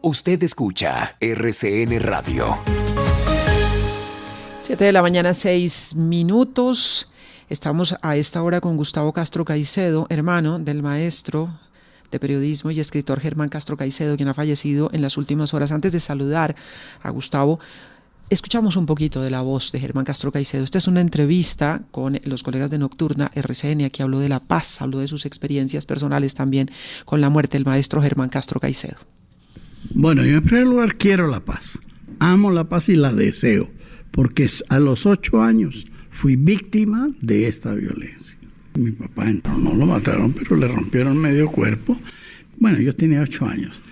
Usted escucha RCN Radio. 7:06 a.m. Estamos a esta hora con Gustavo Castro Caicedo, hermano del maestro de periodismo y escritor Germán Castro Caicedo, quien ha fallecido en las últimas horas. Antes de saludar a Gustavo, escuchamos un poquito de la voz de Germán Castro Caicedo. Esta es una entrevista con los colegas de Nocturna RCN. Aquí habló de la paz, habló de sus experiencias personales también con la muerte del maestro Germán Castro Caicedo. Bueno, yo en primer lugar quiero la paz. Amo la paz y la deseo, porque a los 8 años fui víctima de esta violencia. Mi papá no lo mataron, pero le rompieron medio cuerpo. Bueno, yo tenía 8 años.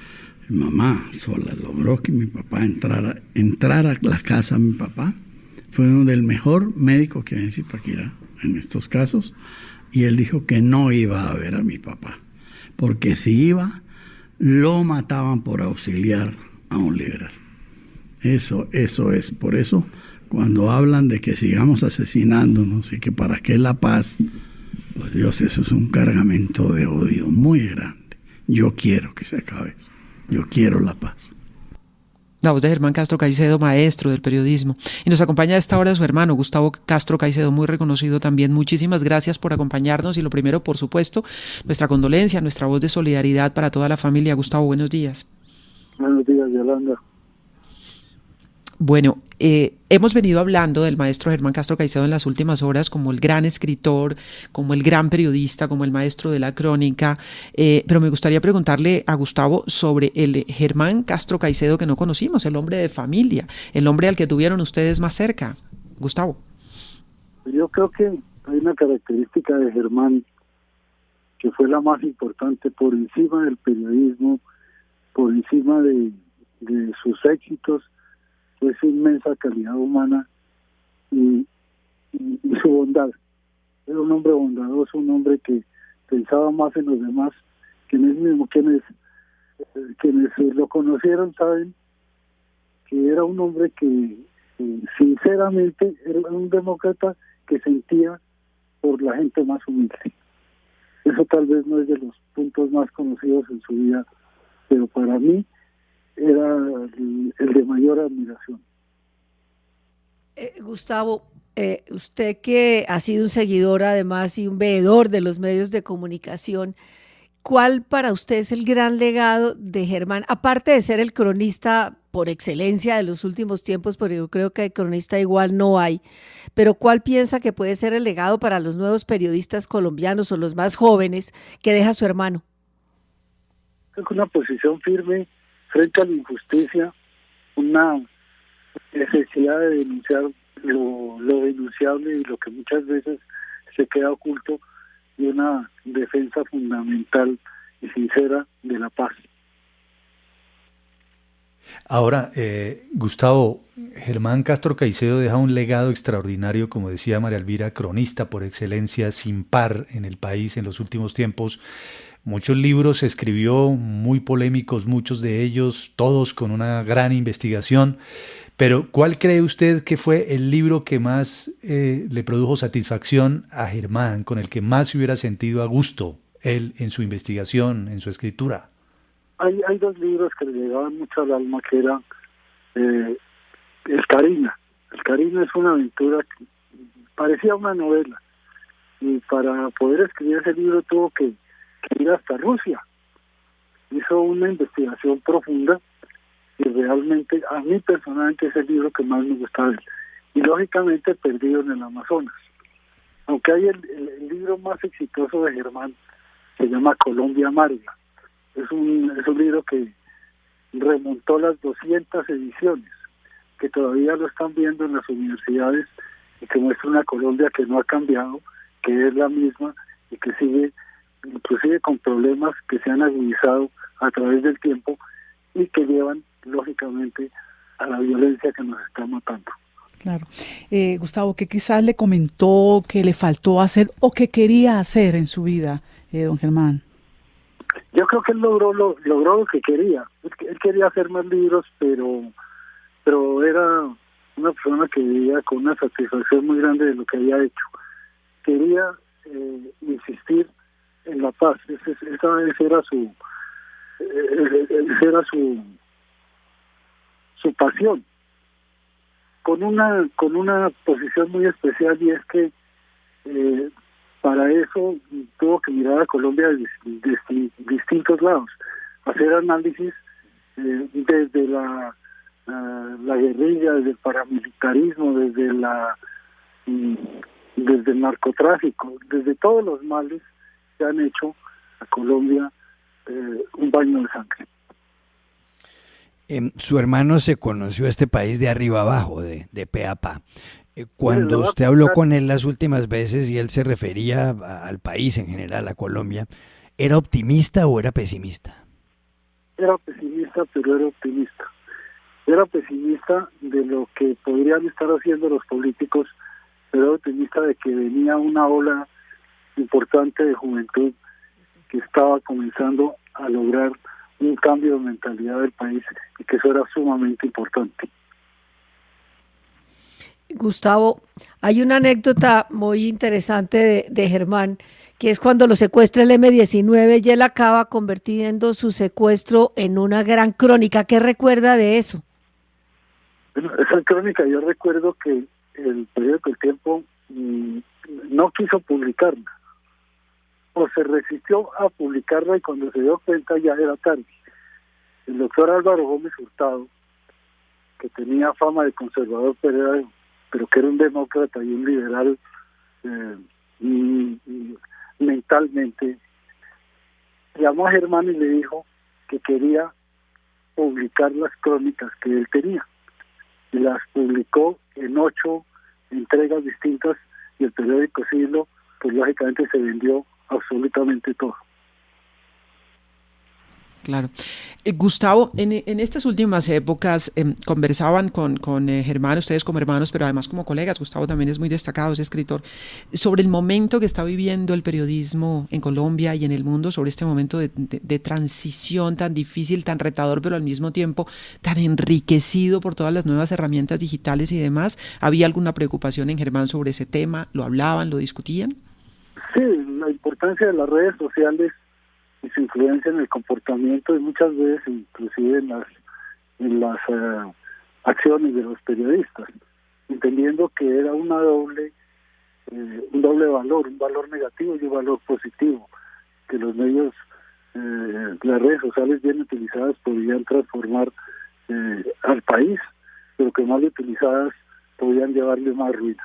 Mi mamá sola logró que mi papá entrara a la casa de mi papá. Fue uno del mejor médico que hay en Zipaquirá en estos casos. Y él dijo que no iba a ver a mi papá, porque si iba, lo mataban por auxiliar a un liberal. Eso es. Por eso, cuando hablan de que sigamos asesinándonos y que para qué la paz, pues Dios, eso es un cargamento de odio muy grande. Yo quiero que se acabe eso. Yo quiero la paz. La voz de Germán Castro Caicedo, maestro del periodismo. Y nos acompaña a esta hora su hermano, Gustavo Castro Caicedo, muy reconocido también. Muchísimas gracias por acompañarnos. Y lo primero, por supuesto, nuestra condolencia, nuestra voz de solidaridad para toda la familia. Gustavo, buenos días. Buenos días, Yolanda. Bueno, hemos venido hablando del maestro Germán Castro Caicedo en las últimas horas como el gran escritor, como el gran periodista, como el maestro de la crónica, pero me gustaría preguntarle a Gustavo sobre el Germán Castro Caicedo que no conocimos, el hombre de familia, el hombre al que tuvieron ustedes más cerca. Gustavo. Yo creo que hay una característica de Germán que fue la más importante por encima del periodismo, por encima de sus éxitos, fue su inmensa calidad humana y su bondad. Era un hombre bondadoso, un hombre que pensaba más en los demás que en él mismo. Quienes lo conocieron saben que era un hombre que sinceramente era un demócrata que sentía por la gente más humilde. Eso tal vez no es de los puntos más conocidos en su vida, pero para mí era el de mayor admiración. Gustavo, usted que ha sido un seguidor además y un veedor de los medios de comunicación, ¿cuál para usted es el gran legado de Germán? Aparte de ser el cronista por excelencia de los últimos tiempos, porque yo creo que cronista igual no hay, pero ¿cuál piensa que puede ser el legado para los nuevos periodistas colombianos o los más jóvenes que deja su hermano? Es una posición firme frente a la injusticia, una necesidad de denunciar lo denunciable y lo que muchas veces se queda oculto, y una defensa fundamental y sincera de la paz. Ahora, Gustavo, Germán Castro Caicedo deja un legado extraordinario, como decía María Elvira, cronista por excelencia, sin par en el país en los últimos tiempos. Muchos libros escribió, muy polémicos, muchos de ellos, todos con una gran investigación. Pero, ¿cuál cree usted que fue el libro que más le produjo satisfacción a Germán, con el que más se hubiera sentido a gusto él en su investigación, en su escritura? Hay 2 libros que le llegaban mucho al alma, que eran El Carina. El Carina es una aventura que parecía una novela, y para poder escribir ese libro tuvo que ir hasta Rusia. Hizo una investigación profunda y realmente a mí personalmente es el libro que más me gusta de él. Y lógicamente Perdido en el Amazonas. Aunque hay el libro más exitoso de Germán, se llama Colombia Amarga. Es un libro que remontó las 200 ediciones, que todavía lo están viendo en las universidades y que muestra una Colombia que no ha cambiado, que es la misma y que sigue inclusive con problemas que se han agudizado a través del tiempo y que llevan lógicamente a la violencia que nos está matando. Claro. Gustavo, ¿qué quizás le comentó que le faltó hacer o que quería hacer en su vida, don Germán? Yo creo que él logró lo que quería. Él quería hacer más libros, pero era una persona que vivía con una satisfacción muy grande de lo que había hecho. Quería insistir en la paz. Ese era su pasión, con una posición muy especial, y es que para eso tuvo que mirar a Colombia de distintos lados, hacer análisis desde la guerrilla, desde el paramilitarismo, desde el narcotráfico, desde todos los males que han hecho a Colombia un baño de sangre. Su hermano se conoció a este país de arriba abajo, de pe a pa. Cuando usted habló con él las últimas veces y él se refería al país en general, a Colombia, ¿era optimista o era pesimista? Era pesimista, pero era optimista. Era pesimista de lo que podrían estar haciendo los políticos, pero era optimista de que venía una ola importante de juventud que estaba comenzando a lograr un cambio de mentalidad del país, y que eso era sumamente importante. Gustavo, hay una anécdota muy interesante de Germán, que es cuando lo secuestra el M-19 y él acaba convirtiendo su secuestro en una gran crónica. ¿Qué recuerda de eso? Bueno, esa crónica, yo recuerdo que el periódico El Tiempo no quiso publicarla, o se resistió a publicarla, y cuando se dio cuenta ya era tarde. El doctor Álvaro Gómez Hurtado, que tenía fama de conservador, pero que era un demócrata y un liberal mentalmente, llamó a Germán y le dijo que quería publicar las crónicas que él tenía, y las publicó en 8 entregas distintas, y el periódico Siglo, pues lógicamente se vendió absolutamente todo. Claro. Gustavo, en estas últimas épocas conversaban con Germán, ustedes como hermanos, pero además como colegas. Gustavo también es muy destacado, es escritor, sobre el momento que está viviendo el periodismo en Colombia y en el mundo, sobre este momento de transición tan difícil, tan retador, pero al mismo tiempo tan enriquecido por todas las nuevas herramientas digitales y demás. ¿Había alguna preocupación en Germán sobre ese tema? ¿Lo hablaban, lo discutían? Sí, la importancia de las redes sociales y su influencia en el comportamiento, y muchas veces inclusive en las acciones de los periodistas, entendiendo que era un doble valor, un valor negativo y un valor positivo, que los medios, las redes sociales bien utilizadas podían transformar al país, pero que mal utilizadas podían llevarle más ruina.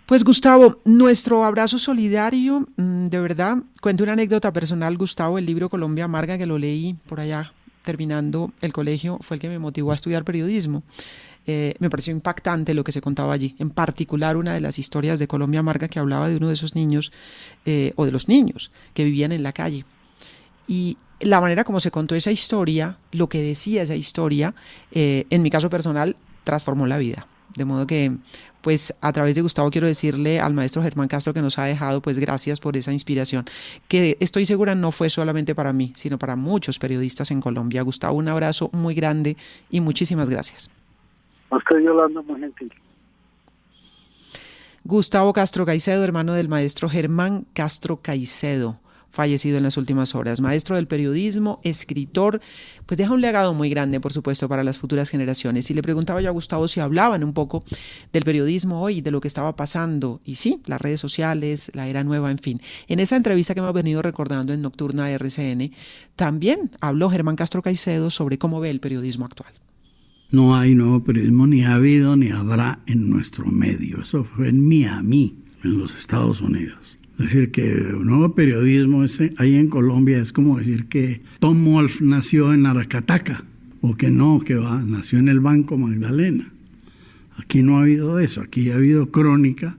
Pues Gustavo, nuestro abrazo solidario, de verdad. Cuento una anécdota personal, Gustavo. El libro Colombia Amarga, que lo leí por allá terminando el colegio, fue el que me motivó a estudiar periodismo. Me pareció impactante lo que se contaba allí, en particular una de las historias de Colombia Amarga, que hablaba de uno de esos niños, o de los niños que vivían en la calle. Y la manera como se contó esa historia, lo que decía esa historia, en mi caso personal, transformó la vida. De modo que, pues, a través de Gustavo quiero decirle al maestro Germán Castro, que nos ha dejado, pues, gracias por esa inspiración, que estoy segura no fue solamente para mí, sino para muchos periodistas en Colombia. Gustavo, un abrazo muy grande y muchísimas gracias. A usted, Yolanda, muy gentil. Gustavo Castro Caicedo, hermano del maestro Germán Castro Caicedo, fallecido en las últimas horas, maestro del periodismo, escritor, pues deja un legado muy grande, por supuesto, para las futuras generaciones. Y le preguntaba yo a Gustavo si hablaban un poco del periodismo hoy, de lo que estaba pasando, y sí, las redes sociales, la era nueva, en fin. En esa entrevista que hemos venido recordando en Nocturna RCN, también habló Germán Castro Caicedo sobre cómo ve el periodismo actual. No hay nuevo periodismo, ni ha habido ni habrá en nuestro medio. Eso fue en Miami, en los Estados Unidos. Es decir, que un nuevo periodismo ahí en Colombia es como decir que Tom Wolfe nació en Aracataca, o que no, nació en el Banco Magdalena. Aquí no ha habido eso, aquí ha habido crónica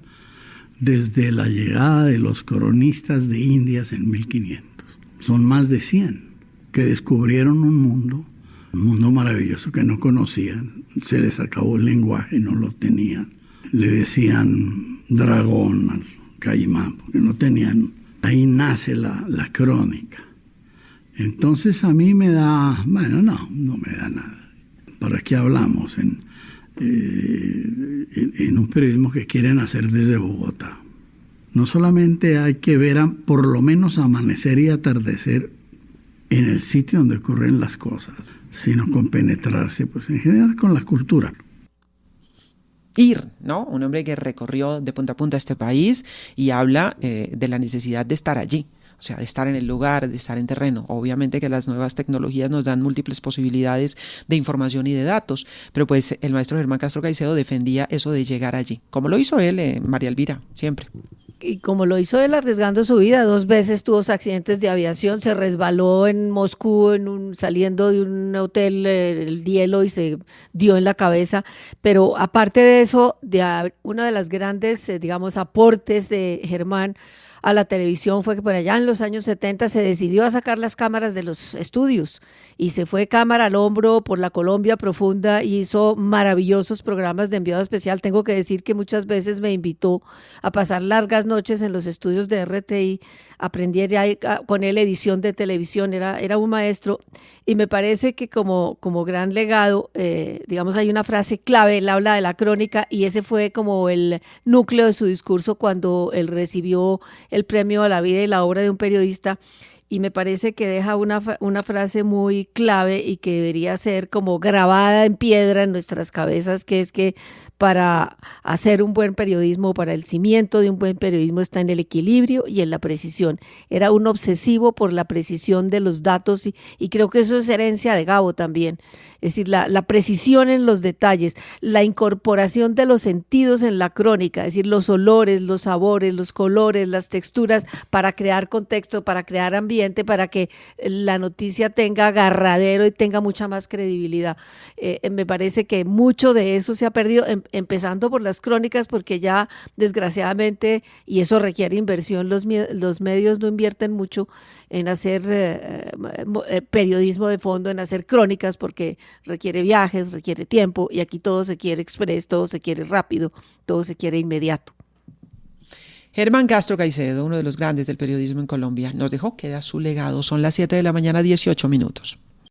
desde la llegada de los cronistas de Indias en 1500. Son más de 100 que descubrieron un mundo maravilloso que no conocían. Se les acabó el lenguaje, no lo tenían. Le decían dragón al caimán, porque no tenían. Ahí nace la crónica. Entonces a mí me da, bueno, no me da nada. ¿Para qué hablamos en un periodismo que quieren hacer desde Bogotá? No solamente hay que ver por lo menos amanecer y atardecer en el sitio donde ocurren las cosas, sino compenetrarse, pues en general con la cultura. Ir, ¿no? Un hombre que recorrió de punta a punta este país y habla de la necesidad de estar allí. O sea, de estar en el lugar, de estar en terreno. Obviamente que las nuevas tecnologías nos dan múltiples posibilidades de información y de datos, pero pues el maestro Germán Castro Caicedo defendía eso de llegar allí, como lo hizo él, María Elvira, siempre. Y como lo hizo él arriesgando su vida, 2 veces tuvo accidentes de aviación, se resbaló en Moscú saliendo de un hotel, el hielo, y se dio en la cabeza. Pero aparte de eso, una de las grandes, digamos, aportes de Germán a la televisión fue que por allá en los años 70 se decidió a sacar las cámaras de los estudios y se fue cámara al hombro por la Colombia profunda y hizo maravillosos programas de enviado especial. Tengo que decir que muchas veces me invitó a pasar largas noches en los estudios de RTI, aprendí con él edición de televisión, era un maestro, y me parece que como gran legado, digamos, hay una frase clave. Él habla de la crónica y ese fue como el núcleo de su discurso cuando él recibió el premio a la vida y la obra de un periodista, y me parece que deja una frase muy clave y que debería ser como grabada en piedra en nuestras cabezas, que es que para hacer un buen periodismo, para el cimiento de un buen periodismo está en el equilibrio y en la precisión. Era un obsesivo por la precisión de los datos y creo que eso es herencia de Gabo también. Es decir, la precisión en los detalles, la incorporación de los sentidos en la crónica, es decir, los olores, los sabores, los colores, las texturas, para crear contexto, para crear ambiente, para que la noticia tenga agarradero y tenga mucha más credibilidad. Me parece que mucho de eso se ha perdido, empezando por las crónicas, porque ya desgraciadamente, y eso requiere inversión, los medios no invierten mucho en hacer periodismo de fondo, en hacer crónicas, porque requiere viajes, requiere tiempo, y aquí todo se quiere express, todo se quiere rápido, todo se quiere inmediato. Germán Castro Caicedo, uno de los grandes del periodismo en Colombia, nos dejó, queda su legado. Son las 7 de la mañana, 18 minutos.